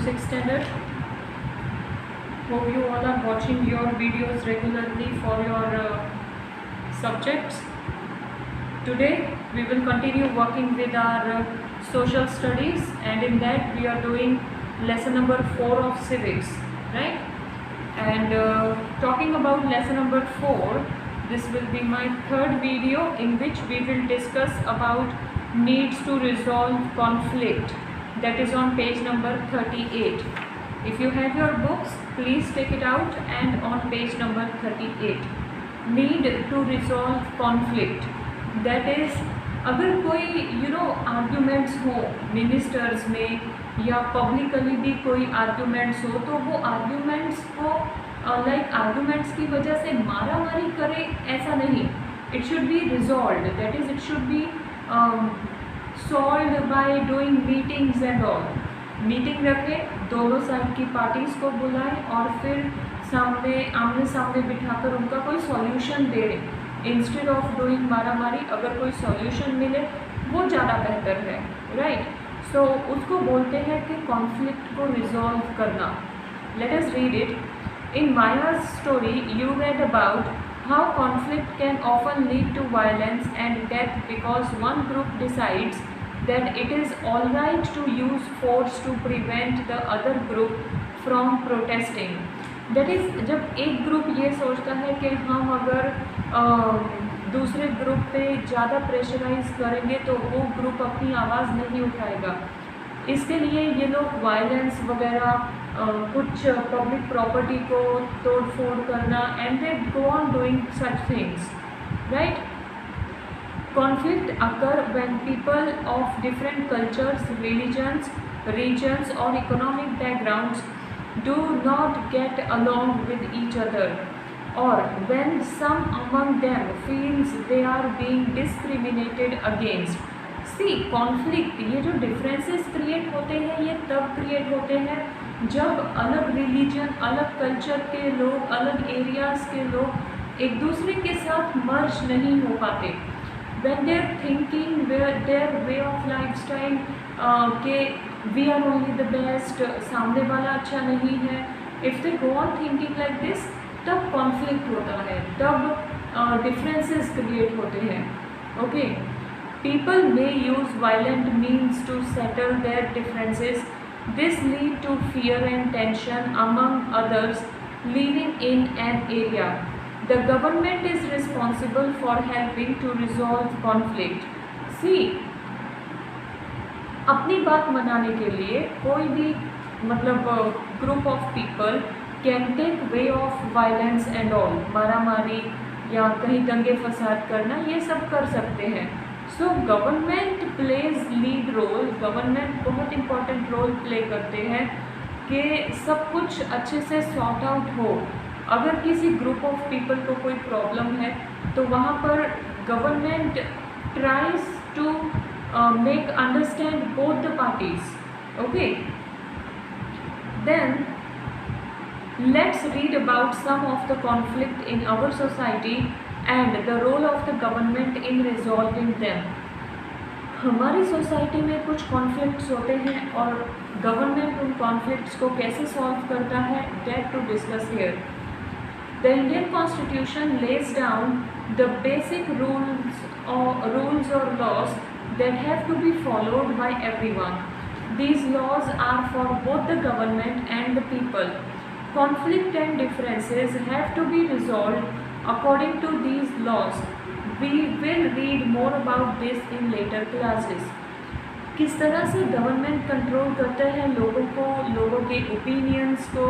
6th standard. Hope you all are watching your videos regularly for your subjects. Today we will continue working with our social studies, and in that we are doing lesson number 4 of civics, right? And talking about lesson number 4, this will be my third video in which we will discuss about needs to resolve conflict. That is on page number 38. If you have your books, please take it out, and on page number 38, need to resolve conflict. That is, अगर कोई arguments हो ministers में या publicly भी कोई arguments हो, तो वो आर्ग्यूमेंट्स को आर्ग्यूमेंट्स की वजह से मारा मारी करे, ऐसा नहीं. It should be resolve, that is it should be solve by doing meetings and all. Meeting रखे, दोनों साइड की पार्टीज़ को बुलाएं और फिर आमने सामने बिठाकर उनका कोई solution they. Instead of doing मारा मारी, अगर कोई सॉल्यूशन मिले वो ज़्यादा बेहतर है, राइट? सो उसको बोलते हैं कि कॉन्फ्लिक्ट को रिजॉल्व करना. Let us read it. In Maya's story you read about how conflict can often lead to violence and death because one group decides that it is all right to use force to prevent the other group from protesting. That is, जब एक group ये सोचता है कि हम अगर दूसरे group पे ज़्यादा प्रेशराइज करेंगे तो वो ग्रुप अपनी आवाज़ नहीं उठाएगा, इसके लिए ये लोग वायलेंस वगैरह, कुछ पब्लिक प्रॉपर्टी को तोड़ फोड़ करना, and they go on doing such things, right? Conflict occur when people of different cultures, religions, regions or economic backgrounds do not get along with each other, or when some among them feels they are being discriminated against. See, conflict, ये जो differences create होते हैं ये तब create होते हैं जब अलग religion, अलग culture के लोग, अलग areas के लोग एक दूसरे के साथ merge नहीं हो पाते. When they're thinking their way of lifestyle के we are only the best, सामने वाला अच्छा नहीं है, if they go on thinking like this, तब conflict होता है, तब differences create होते हैं. Okay, people may use violent means to settle their differences. This lead to fear and tension among others living in an area. The government is responsible for helping to resolve conflict. See, अपनी बात मनाने के लिए कोई भी group of people can take way of violence and all, मारा मारी या कहीं दंगे फसाद करना, ये सब कर सकते हैं. So government plays lead role. Government बहुत इम्पॉर्टेंट रोल प्ले करते हैं कि सब कुछ अच्छे से सॉर्ट आउट हो. अगर किसी ग्रुप ऑफ पीपल को कोई प्रॉब्लम है तो वहाँ पर government tries to make understand both the parties. Okay, then let's read about some of the conflict in our society and the role of the government in resolving them. हमारी society में कुछ conflicts होते हैं और government उन conflicts को कैसे solve करता है, that to discuss here. The Indian Constitution lays down the basic rules or laws that have to be followed by everyone. These laws are for both the government and the people. Conflict and differences have to be resolved according to these laws. We will read more about this in later classes. किस तरह से government control करता है लोगों को, लोगों के opinions को,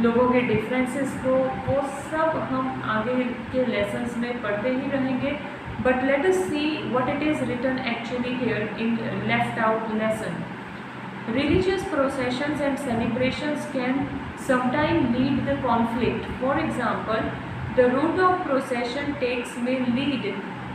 लोगों के डिफरेंसेस को, वो सब हम आगे के लेसन्स में पढ़ते ही रहेंगे. But let us see what it is written actually here in left out lesson. Religious processions and celebrations can sometime lead the conflict. For example, the route of procession takes may lead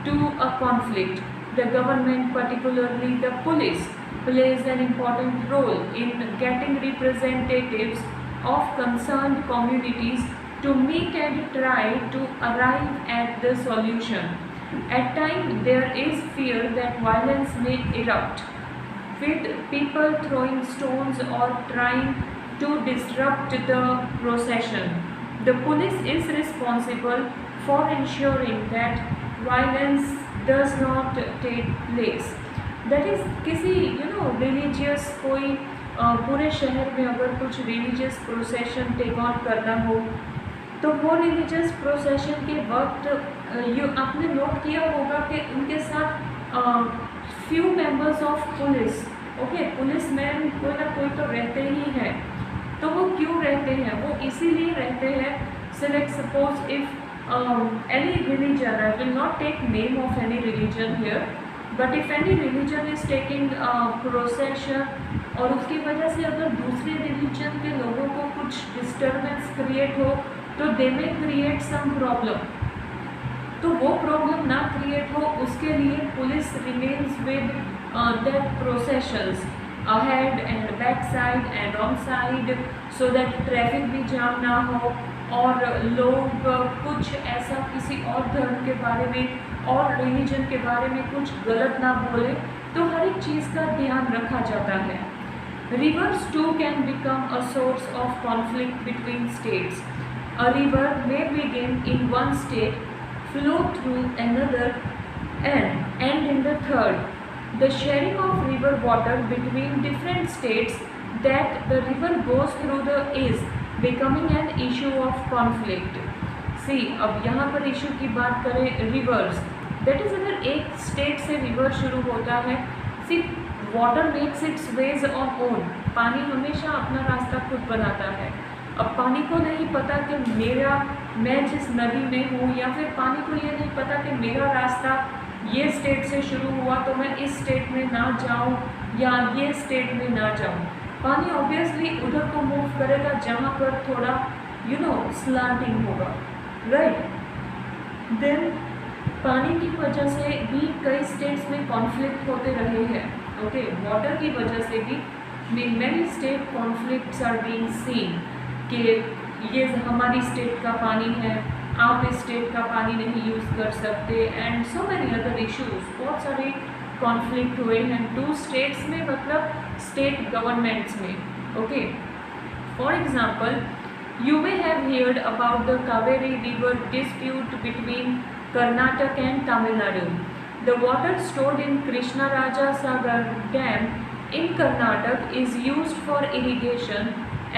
to a conflict. The government, particularly the police, plays an important role in getting representatives of concerned communities to meet and try to arrive at the solution. At times, there is fear that violence may erupt, with people throwing stones or trying to disrupt the procession. The police is responsible for ensuring that violence does not take place. That is किसी religious कोई पूरे शहर में अगर कुछ religious procession take on करना हो, तो वो रिलीजियस प्रोसेशन के वक्त आपने नोट किया होगा कि उनके साथ few members of police, okay, police man कोई ना कोई तो रहते ही हैं. तो वो क्यों रहते हैं? वो इसीलिए रहते हैं. Select suppose if any religion, I will not take name of any religion here, but if any religion is taking procession और उसकी वजह से अगर दूसरे रिलीजन के लोगों को कुछ डिस्टर्बेंस क्रिएट हो, तो दे में क्रिएट सम प्रॉब्लम. तो वो प्रॉब्लम ना क्रिएट हो उसके लिए police remains with that processions ahead and back side and on side, so that traffic भी जाम ना हो और लोग कुछ ऐसा किसी और धर्म के बारे में और रिलीजन के बारे में कुछ गलत ना बोले. तो हर एक चीज़ का ध्यान रखा जाता है. Rivers too can become a source of conflict between states. A river may begin in one state, flow through another, and end in the third. The sharing of river water between different states that the river goes through is becoming an issue of conflict. See, अब यहाँ पर issue की बात करें reverse, that is अगर एक state से river शुरू होता है, sea water makes its ways on own. पानी हमेशा अपना रास्ता खुद बनाता है. अब पानी को नहीं पता कि मैं जिस नदी में हूँ, या फिर पानी को ये नहीं पता कि मेरा रास्ता ये स्टेट से शुरू हुआ तो मैं इस स्टेट में ना जाऊँ या ये स्टेट में ना जाऊँ. पानी ऑब्वियसली उधर को मूव करेगा जहाँ पर थोड़ा स्लांटिंग होगा, राइट. देन पानी की वजह से भी कई स्टेट्स में कॉन्फ्लिक्ट होते रहे हैं. ओके, वाटर की वजह से भी many state conflicts are being seen कि ये हमारी स्टेट का पानी है, आप इस स्टेट का पानी नहीं यूज़ कर सकते, and so many other issues. बहुत सारे कॉन्फ्लिक्ट हुए हैं 2 स्टेट्स में, मतलब स्टेट गवर्नमेंट्स में. Okay, for example you may have heard about the Kaveri river dispute between Karnataka and Tamil Nadu. The water stored in Krishnaraja Sagar dam in Karnataka is used for irrigation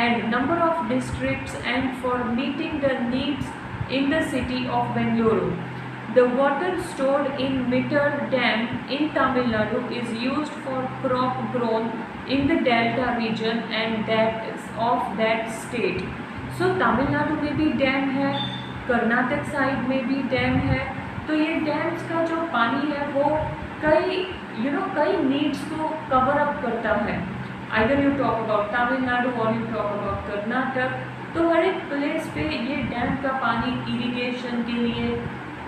and number of districts and for meeting the needs in the city of Bengaluru. The water stored in Mittar Dam in Tamil Nadu is used for crop grown in the Delta region and that is of that state. So Tamil Nadu में भी dam है, Karnataka side में भी dam है. तो ये dams का जो पानी है वो कई नीड्स को कवर अप करता है. Either you talk about Tamil Nadu और यू टॉक अबाउट कर्नाटक, तो हर एक प्लेस पे ये डैम का पानी इरिगेशन के लिए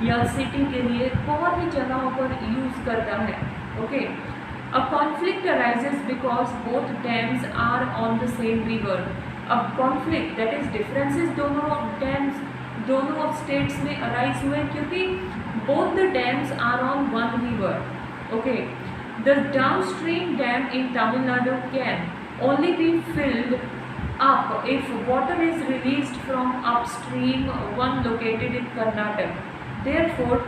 या सिटी के लिए बहुत ही जगहों पर यूज़ करता है. Okay, a conflict arises because both dams are on the same river. अब कॉन्फ्लिक्ट दैट इज डिफरेंसेस दोनों ऑफ स्टेट्स में अराइज हुए क्योंकि both the dams are on one river. Okay, the downstream dam in Tamil Nadu can only be filled up if water is released from upstream one located in Karnataka. Therefore,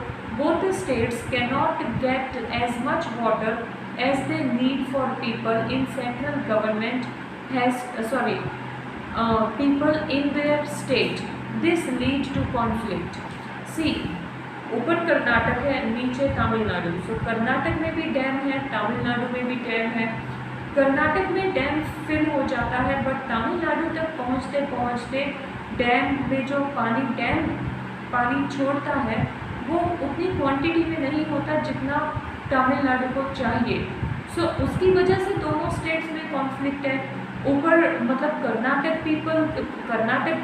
both the states cannot get as much water as they need for people in central government people in their state. This leads to conflict. See, ऊपर कर्नाटक है, नीचे तमिलनाडु. सो कर्नाटक में भी dam है, तमिलनाडु में भी dam है. कर्नाटक में डैम फिल हो जाता है, बट तमिलनाडु तक पहुंचते पहुंचते डैम में जो पानी छोड़ता है वो उतनी क्वांटिटी में नहीं होता जितना तमिलनाडु को चाहिए. सो उसकी वजह से दोनों स्टेट्स में कॉन्फ्लिक्ट है. ऊपर मतलब Karnataka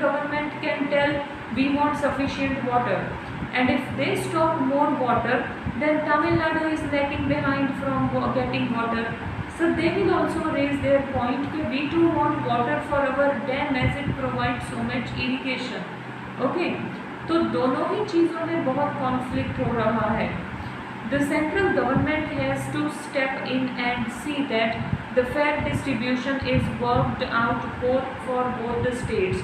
government can tell we want sufficient water, and if they stop more water then Tamil Nadu is lagging behind from getting water. So they will also raise their point that we too want water for our dam as it provides so much irrigation. Okay, तो दोनों ही चीज़ों में बहुत conflict हो रहा है. The central government has to step in and see that the fair distribution is worked out for both the states.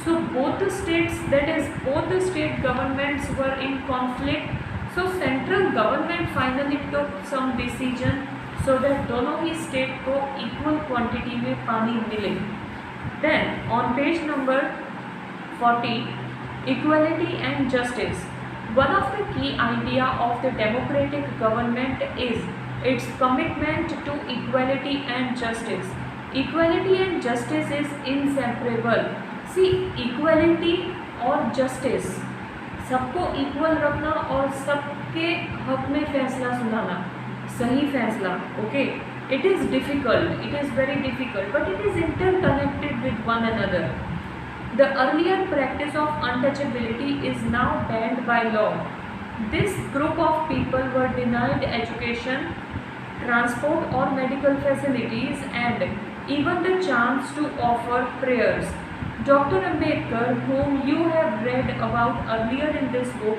So both the states, that is both the state governments were in conflict. So central government finally took some decision so that दोनों ही state को equal quantity में पानी मिले. Then on page number 40, equality and justice. One of the key idea of the democratic government is its commitment to equality and justice. Equality and justice is inseparable. See, equality और justice, सबको equal रखना और सबके हक में फैसला सुनाना, सही फैसला. Okay, it is difficult, it is very difficult, but it is interconnected with one another. The earlier practice of untouchability is now banned by law. This group of people were denied education, transport or medical facilities, and even the chance to offer prayers. Dr. Ambedkar, whom you have read about earlier in this book,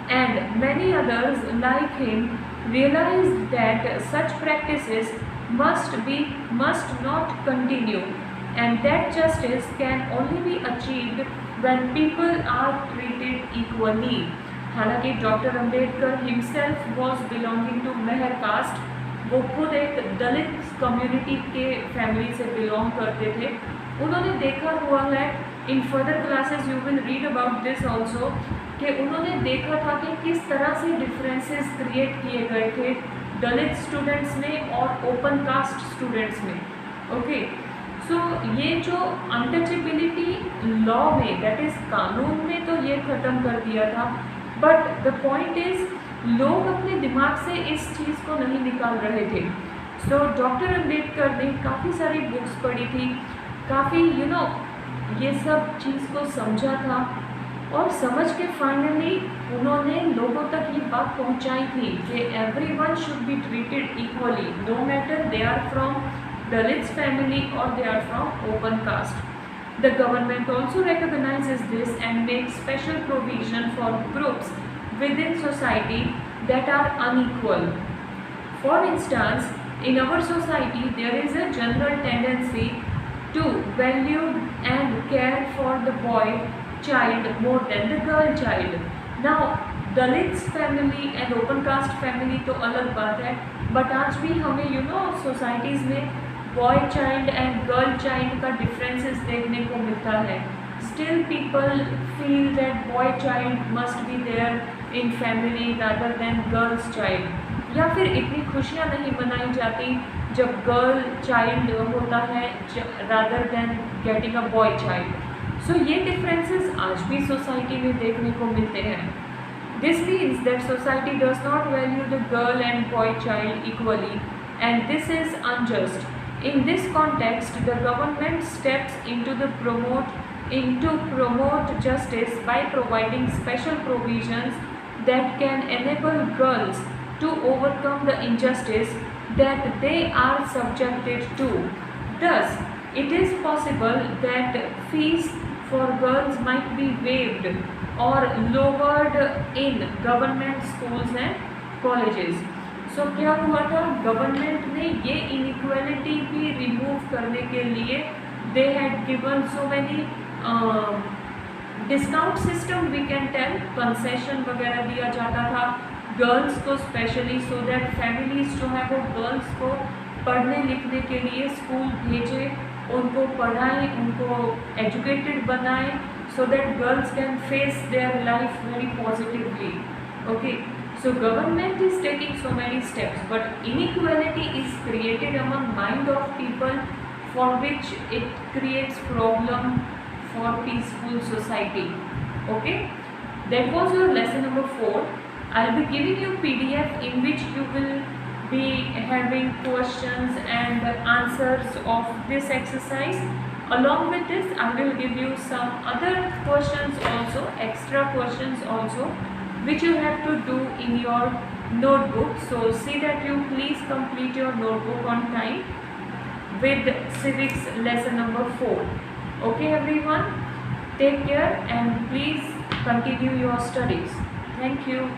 and many others like him, realized that such practices must not continue, and that justice can only be achieved when people are treated equally. हालांकि doctor Ambedkar himself was belonging to Mahar caste, वो खुद एक Dalit community के family से belong करते थे. उन्होंने देखा हुआ है, in further classes you will read about this also, कि उन्होंने देखा था कि किस तरह से डिफरेंसेस क्रिएट किए गए थे दलित स्टूडेंट्स में और ओपन कास्ट स्टूडेंट्स में. ओके, सो ये जो अनटचेबिलिटी लॉ में, दैट इज़ कानून में, तो ये ख़त्म कर दिया था. बट द पॉइंट इज़, लोग अपने दिमाग से इस चीज़ को नहीं निकाल रहे थे. सो डॉक्टर अम्बेडकर ने काफ़ी सारी बुक्स पढ़ी थी, काफ़ी ये सब चीज़ को समझा था, और समझ के फाइनली उन्होंने लोगों तक ये बात पहुंचाई थी कि everyone should be treated equally, no matter they are from Dalits family or they are from open caste. The government also recognizes this and makes special provision for groups within society that are unequal. For instance, in our society there is a general tendency to value and care for the boy child more than the girl child. Now Dalits family and open caste family तो अलग बात है, but आज भी हमें societies में boy child and girl child का differences देखने को मिलता है. Still people feel that boy child must be there in family rather than girls child, या फिर इतनी खुशियाँ नहीं मनाई जाती जब गर्ल चाइल्ड होता है rather than getting a boy child. So ये डिफरेंसेस आज भी सोसाइटी में देखने को मिलते हैं. This means that society does not value the girl and boy child equally, and this is unjust. In this context, the government steps into promote justice by providing special provisions that can enable girls to overcome the injustice that they are subjected to. Thus, it is possible that fees for girls might be waived or lowered in government schools and colleges. सो क्या हुआ था, government ने ये inequality भी remove करने के लिए they had given so many discount system, we can tell, concession वगैरह दिया जाता था गर्ल्स को स्पेशली, सो दैट फैमिलीज जो है वो गर्ल्स को पढ़ने लिखने के लिए स्कूल भेजे, उनको पढ़ाएं, उनको एजुकेटेड बनाएं, so that girls can face their life very positively. Okay, so government is taking so many steps, but inequality is created among mind of people, for which it creates problem for peaceful society. Okay, that was your lesson number 4. I'll be giving you PDF in which you will be having questions and answers of this exercise. Along with this, I will give you some other questions also, extra questions also, which you have to do in your notebook. So see that you please complete your notebook on time with civics lesson number 4. Okay everyone, take care and please continue your studies. Thank you.